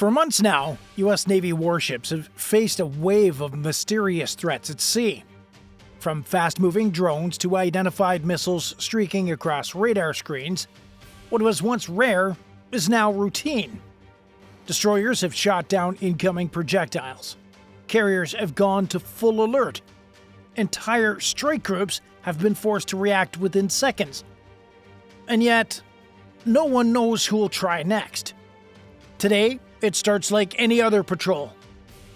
For months now, U.S. Navy warships have faced a wave of mysterious threats at sea. From fast-moving drones to identified missiles streaking across radar screens, what was once rare is now routine. Destroyers have shot down incoming projectiles. Carriers have gone to full alert. Entire strike groups have been forced to react within seconds. And yet, no one knows who will try next. Today, it starts like any other patrol.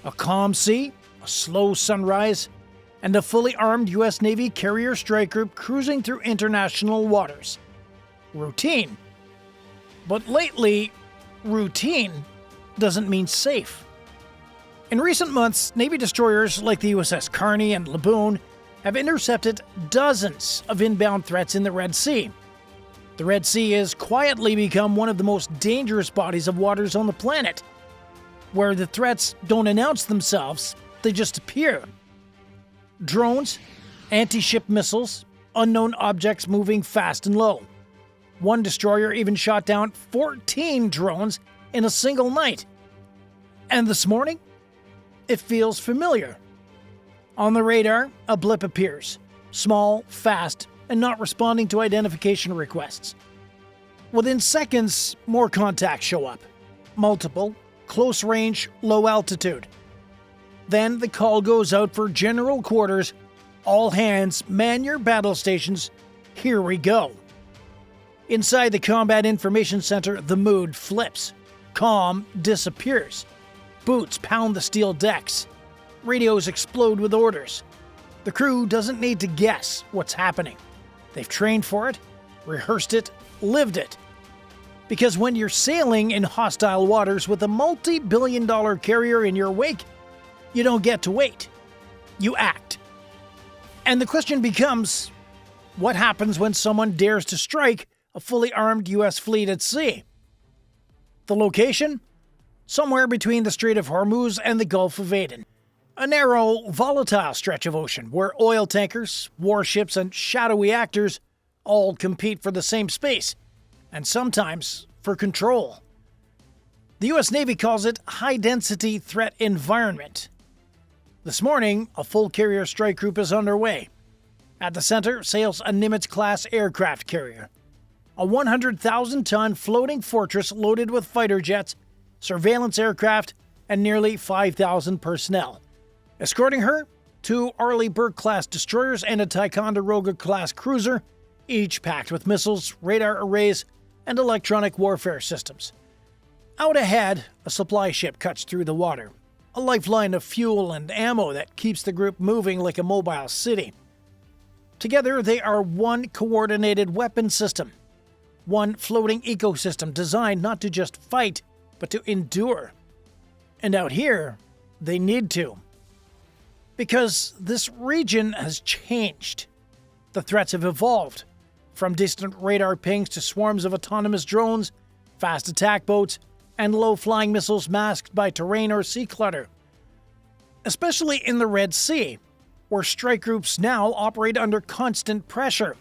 A calm sea, a slow sunrise, and a fully armed U.S. Navy carrier strike group cruising through international waters. Routine. But lately, routine doesn't mean safe. In recent months, Navy destroyers like the USS Carney and Laboon have intercepted dozens of inbound threats in the Red Sea. The Red Sea has quietly become one of the most dangerous bodies of waters on the planet, where the threats don't announce themselves, they just appear. Drones, anti-ship missiles, unknown objects moving fast and low. One destroyer even shot down 14 drones in a single night. And this morning, it feels familiar. On the radar, a blip appears. Small, fast, and not responding to identification requests. Within seconds, more contacts show up. Multiple, close range, low altitude. Then the call goes out for general quarters. All hands, man your battle stations. Here we go. Inside the Combat Information Center, the mood flips. Calm disappears. Boots pound the steel decks. Radios explode with orders. The crew doesn't need to guess what's happening. They've trained for it, rehearsed it, lived it. Because when you're sailing in hostile waters with a multi-billion-dollar carrier in your wake, you don't get to wait. You act. And the question becomes, what happens when someone dares to strike a fully armed U.S. fleet at sea? The location? Somewhere between the Strait of Hormuz and the Gulf of Aden. A narrow, volatile stretch of ocean where oil tankers, warships, and shadowy actors all compete for the same space, and sometimes for control. The U.S. Navy calls it high-density threat environment. This morning, a full carrier strike group is underway. At the center sails a Nimitz-class aircraft carrier, a 100,000-ton floating fortress loaded with fighter jets, surveillance aircraft, and nearly 5,000 personnel. Escorting her, two Arleigh Burke-class destroyers and a Ticonderoga-class cruiser, each packed with missiles, radar arrays, and electronic warfare systems. Out ahead, a supply ship cuts through the water, a lifeline of fuel and ammo that keeps the group moving like a mobile city. Together, they are one coordinated weapon system, one floating ecosystem designed not to just fight, but to endure. And out here, they need to. Because this region has changed. The threats have evolved, from distant radar pings to swarms of autonomous drones, fast attack boats, and low-flying missiles masked by terrain or sea clutter. Especially in the Red Sea, where strike groups now operate under constant pressure,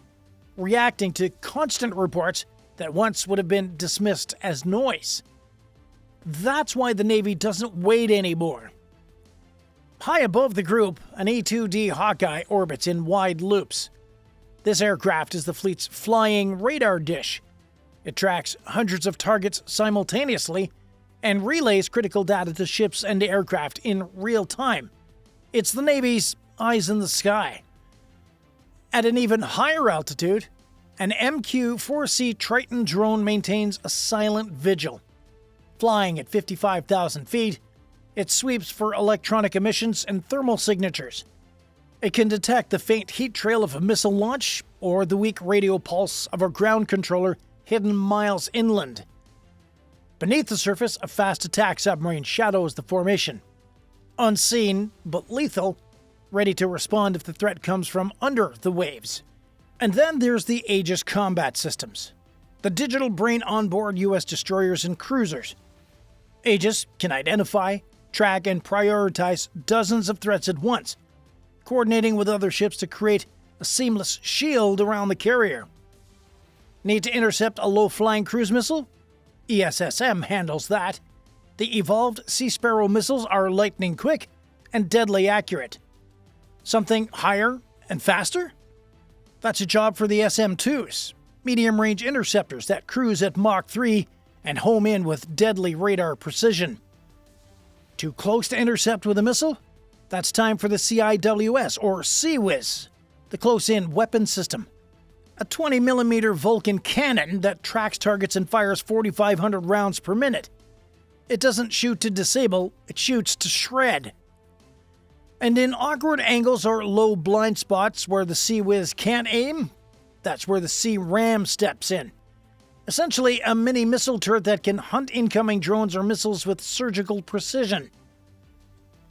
reacting to constant reports that once would have been dismissed as noise. That's why the Navy doesn't wait anymore. High above the group, an E-2D Hawkeye orbits in wide loops. This aircraft is the fleet's flying radar dish. It tracks hundreds of targets simultaneously and relays critical data to ships and aircraft in real time. It's the Navy's eyes in the sky. At an even higher altitude, an MQ-4C Triton drone maintains a silent vigil. Flying at 55,000 feet, it sweeps for electronic emissions and thermal signatures. It can detect the faint heat trail of a missile launch or the weak radio pulse of a ground controller hidden miles inland. Beneath the surface, a fast attack submarine shadows the formation. Unseen, but lethal, ready to respond if the threat comes from under the waves. And then there's the Aegis combat systems, the digital brain onboard U.S. destroyers and cruisers. Aegis can identify, track, and prioritize dozens of threats at once, coordinating with other ships to create a seamless shield around the carrier. Need to intercept a low-flying cruise missile? ESSM handles that. The evolved Sea Sparrow missiles are lightning quick and deadly accurate. Something higher and faster? That's a job for the SM-2s, medium-range interceptors that cruise at Mach 3 and home in with deadly radar precision. Too close to intercept with a missile? That's time for the CIWS, or CIWS, the close-in weapon system. A 20mm Vulcan cannon that tracks targets and fires 4,500 rounds per minute. It doesn't shoot to disable, it shoots to shred. And in awkward angles or low blind spots where the CIWS can't aim, that's where the SeaRAM steps in. Essentially, a mini missile turret that can hunt incoming drones or missiles with surgical precision.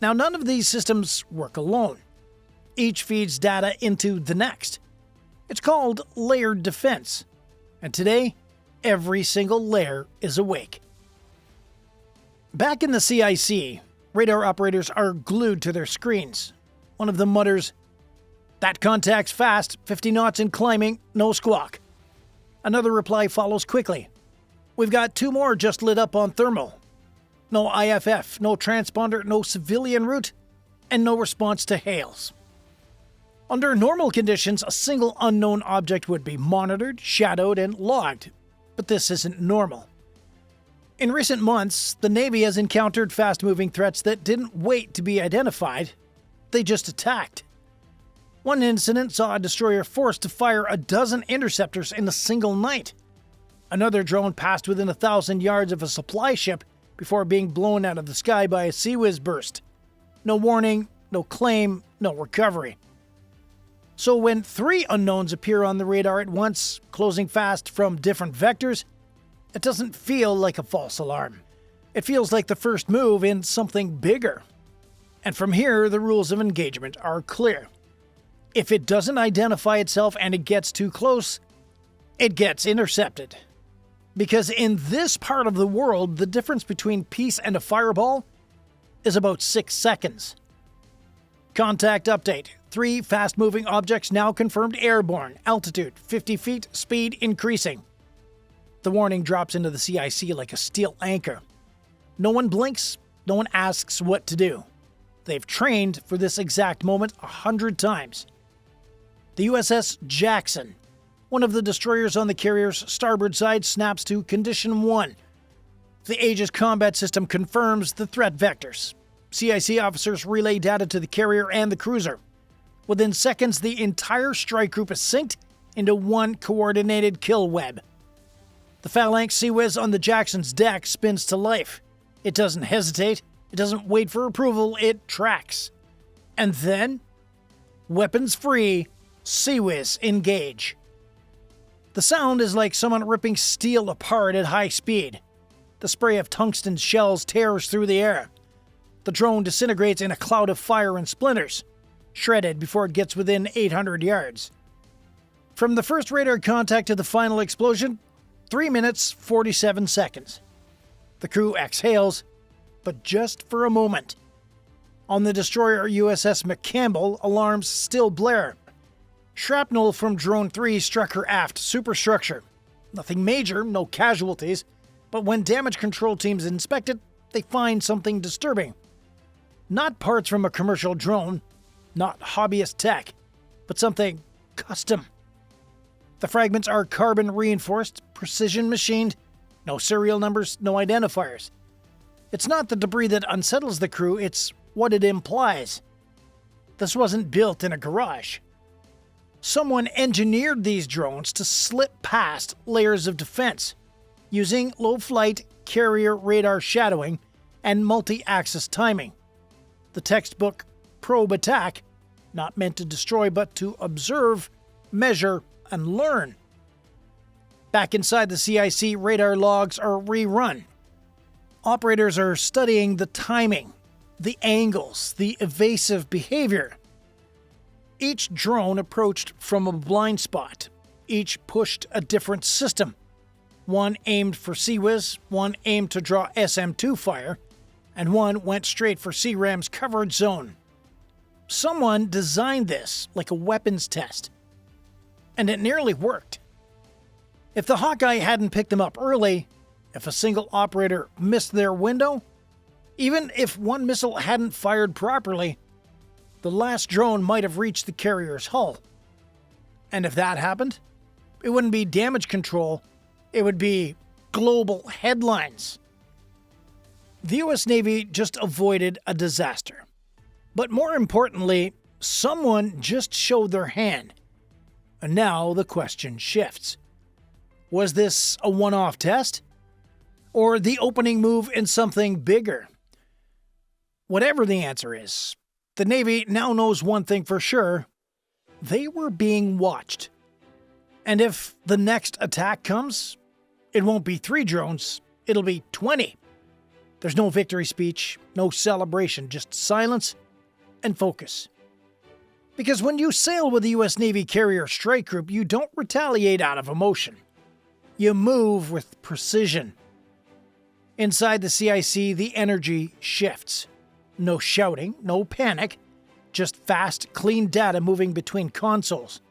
Now, none of these systems work alone. Each feeds data into the next. It's called layered defense. And today, every single layer is awake. Back in the CIC, radar operators are glued to their screens. One of them mutters, "That contact's fast, 50 knots and climbing, no squawk." Another reply follows quickly. "We've got 2 more just lit up on thermal. No IFF, no transponder, no civilian route, and no response to hails." Under normal conditions, a single unknown object would be monitored, shadowed, and logged. But this isn't normal. In recent months, the Navy has encountered fast-moving threats that didn't wait to be identified. They just attacked. One incident saw a destroyer forced to fire a dozen interceptors in a single night. Another drone passed within 1,000 yards of a supply ship before being blown out of the sky by a CIWS burst. No warning, no claim, no recovery. So when 3 unknowns appear on the radar at once, closing fast from different vectors, it doesn't feel like a false alarm. It feels like the first move in something bigger. And from here, the rules of engagement are clear. If it doesn't identify itself and it gets too close, it gets intercepted. Because in this part of the world, the difference between peace and a fireball is about 6 seconds. Contact update. 3 fast-moving objects now confirmed airborne. Altitude 50 feet, speed increasing. The warning drops into the CIC like a steel anchor. No one blinks, no one asks what to do. They've trained for this exact moment 100 times. The USS Jackson, one of the destroyers on the carrier's starboard side, snaps to Condition 1. The Aegis combat system confirms the threat vectors. CIC officers relay data to the carrier and the cruiser. Within seconds, the entire strike group is synced into one coordinated kill web. The phalanx CIWS on the Jackson's deck spins to life. It doesn't hesitate. It doesn't wait for approval. It tracks. And then, weapons free, CIWS engage. The sound is like someone ripping steel apart at high speed. The spray of tungsten shells tears through the air. The drone disintegrates in a cloud of fire and splinters, shredded before it gets within 800 yards. From the first radar contact to the final explosion, 3 minutes, 47 seconds. The crew exhales, but just for a moment. On the destroyer USS McCampbell, alarms still blare. Shrapnel from Drone 3 struck her aft superstructure. Nothing major, no casualties, but when damage control teams inspect it, they find something disturbing. Not parts from a commercial drone, not hobbyist tech, but something custom. The fragments are carbon reinforced, precision machined, no serial numbers, no identifiers. It's not the debris that unsettles the crew, it's what it implies. This wasn't built in a garage. Someone engineered these drones to slip past layers of defense, using low-flight carrier radar shadowing and multi-axis timing. The textbook probe attack, not meant to destroy but to observe, measure, and learn. Back inside the CIC, radar logs are rerun. Operators are studying the timing, the angles, the evasive behavior. Each drone approached from a blind spot. Each pushed a different system. One aimed for CIWS, one aimed to draw SM-2 fire, and one went straight for SeaRAM's coverage zone. Someone designed this like a weapons test. And it nearly worked. If the Hawkeye hadn't picked them up early, if a single operator missed their window, Even if one missile hadn't fired properly, the last drone might have reached the carrier's hull. And if that happened, it wouldn't be damage control, it would be global headlines. The US Navy just avoided a disaster. But more importantly, someone just showed their hand. And now the question shifts. Was this a one-off test? Or the opening move in something bigger? Whatever the answer is, the Navy now knows one thing for sure. They were being watched. And if the next attack comes, it won't be 3 drones, it'll be 20. There's no victory speech, no celebration, just silence and focus. Because when you sail with the US Navy Carrier Strike Group, you don't retaliate out of emotion. You move with precision. Inside the CIC, the energy shifts. No shouting, no panic, just fast, clean data moving between consoles.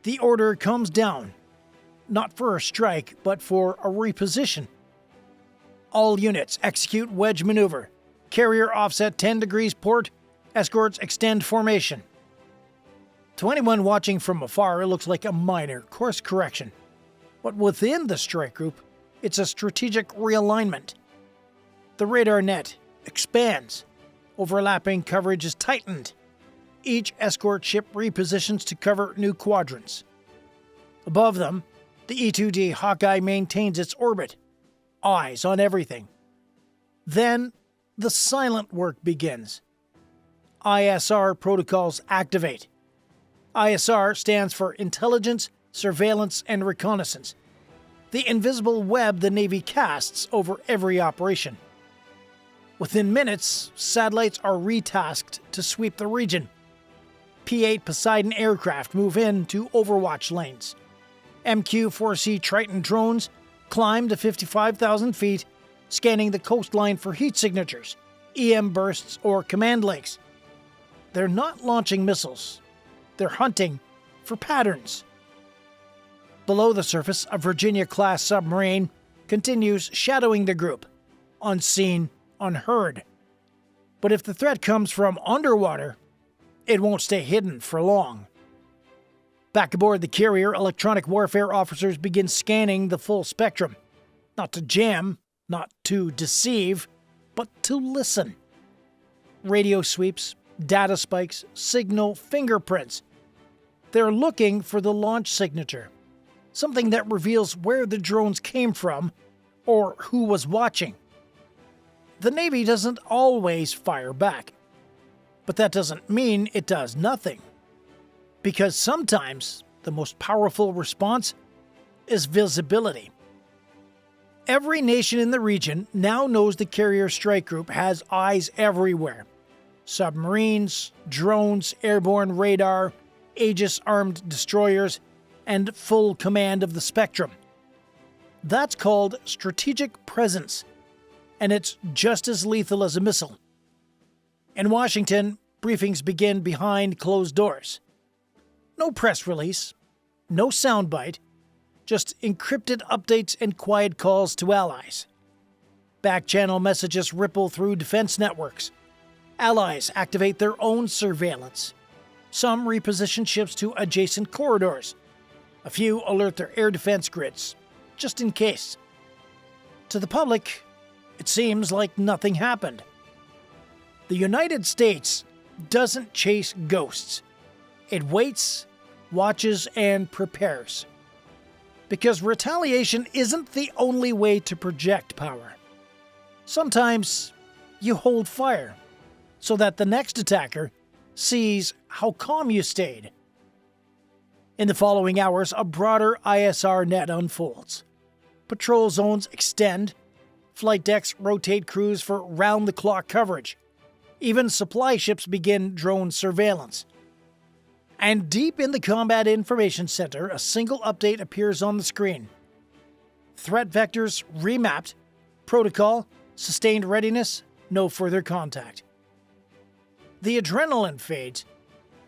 The order comes down, not for a strike, but for a reposition. All units execute wedge maneuver. Carrier offset 10 degrees port, escorts extend formation. To anyone watching from afar, it looks like a minor course correction. But within the strike group, it's a strategic realignment. The radar net expands. Overlapping coverage is tightened. Each escort ship repositions to cover new quadrants. Above them, the E-2D Hawkeye maintains its orbit. Eyes on everything. Then, the silent work begins. ISR protocols activate. ISR stands for Intelligence, Surveillance, and Reconnaissance. The invisible web the Navy casts over every operation. Within minutes, satellites are retasked to sweep the region. P-8 Poseidon aircraft move in to overwatch lanes. MQ-4C Triton drones climb to 55,000 feet, scanning the coastline for heat signatures, EM bursts, or command lakes. They're not launching missiles. They're hunting for patterns. Below the surface, a Virginia-class submarine continues shadowing the group, unseen, unheard. But if the threat comes from underwater, it won't stay hidden for long. Back aboard the carrier, electronic warfare officers begin scanning the full spectrum. Not to jam, not to deceive, but to listen. Radio sweeps, data spikes, signal fingerprints. They're looking for the launch signature, something that reveals where the drones came from or who was watching. The Navy doesn't always fire back, but that doesn't mean it does nothing. Because sometimes the most powerful response is visibility. Every nation in the region now knows the Carrier Strike Group has eyes everywhere. Submarines, drones, airborne radar, Aegis armed destroyers, and full command of the spectrum. That's called strategic presence, and it's just as lethal as a missile. In Washington, briefings begin behind closed doors. No press release, no soundbite, just encrypted updates and quiet calls to allies. Back-channel messages ripple through defense networks. Allies activate their own surveillance. Some reposition ships to adjacent corridors. A few alert their air defense grids, just in case. To the public, it seems like nothing happened. The United States doesn't chase ghosts. It waits, watches, and prepares. Because retaliation isn't the only way to project power. Sometimes you hold fire so that the next attacker sees how calm you stayed. In the following hours, a broader ISR net unfolds. Patrol zones extend. Flight decks rotate crews for round-the-clock coverage. Even supply ships begin drone surveillance. And deep in the Combat Information Center, a single update appears on the screen. Threat vectors remapped. Protocol, sustained readiness, no further contact. The adrenaline fades,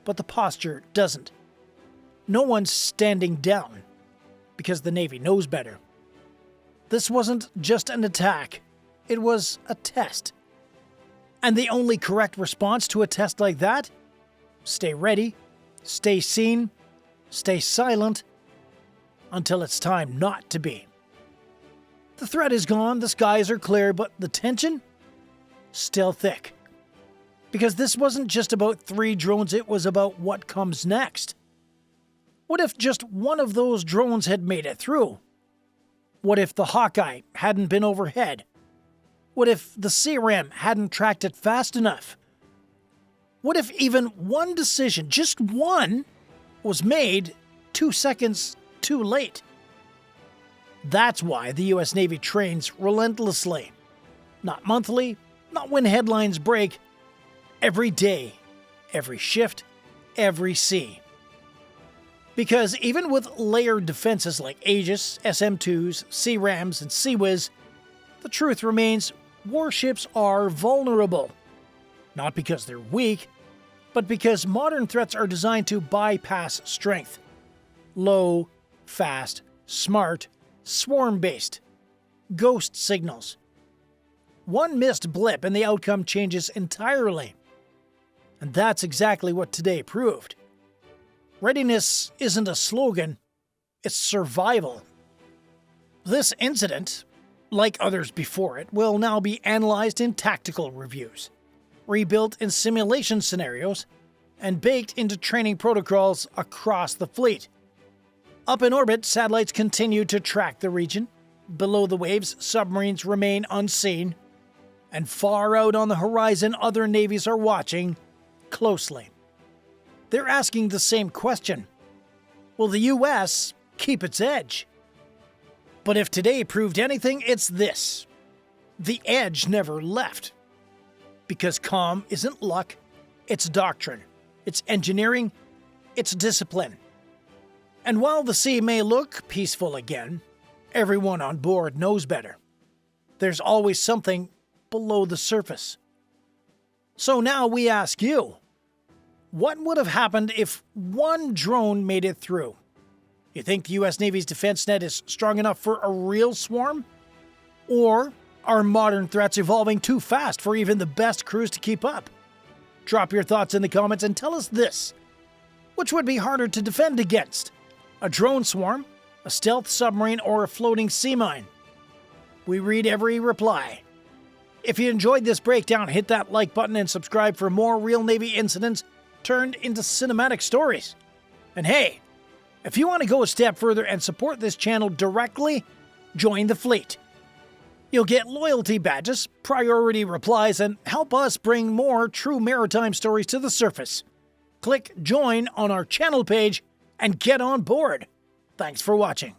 but the posture doesn't. No one's standing down, because the Navy knows better. This wasn't just an attack, it was a test. And the only correct response to a test like that? Stay ready, stay seen, stay silent, until it's time not to be. The threat is gone, the skies are clear, but the tension? Still thick. Because this wasn't just about 3 drones, it was about what comes next. What if just one of those drones had made it through? What if the Hawkeye hadn't been overhead? What if the SeaRAM hadn't tracked it fast enough? What if even one decision, just one, was made 2 seconds too late? That's why the US Navy trains relentlessly. Not monthly, not when headlines break. Every day, every shift, every sea. Because even with layered defenses like Aegis, SM-2s, SeaRAMs, and CIWS, the truth remains warships are vulnerable. Not because they're weak, but because modern threats are designed to bypass strength. Low, fast, smart, swarm-based. Ghost signals. One missed blip and the outcome changes entirely. And that's exactly what today proved. Readiness isn't a slogan, it's survival. This incident, like others before it, will now be analyzed in tactical reviews, rebuilt in simulation scenarios, and baked into training protocols across the fleet. Up in orbit, satellites continue to track the region. Below the waves, submarines remain unseen. And far out on the horizon, other navies are watching closely. They're asking the same question. Will the US keep its edge? But if today proved anything, it's this. The edge never left. Because comm isn't luck, it's doctrine, it's engineering, it's discipline. And while the sea may look peaceful again, everyone on board knows better. There's always something below the surface. So now we ask you, what would have happened if one drone made it through? You think the US Navy's defense net is strong enough for a real swarm? Or are modern threats evolving too fast for even the best crews to keep up? Drop your thoughts in the comments and tell us this. Which would be harder to defend against? A drone swarm, a stealth submarine, or a floating sea mine? We read every reply. If you enjoyed this breakdown, hit that like button and subscribe for more real Navy incidents turned into cinematic stories. And hey, if you want to go a step further and support this channel directly, join the fleet. You'll get loyalty badges, priority replies, and help us bring more true maritime stories to the surface. Click join on our channel page and get on board. Thanks for watching.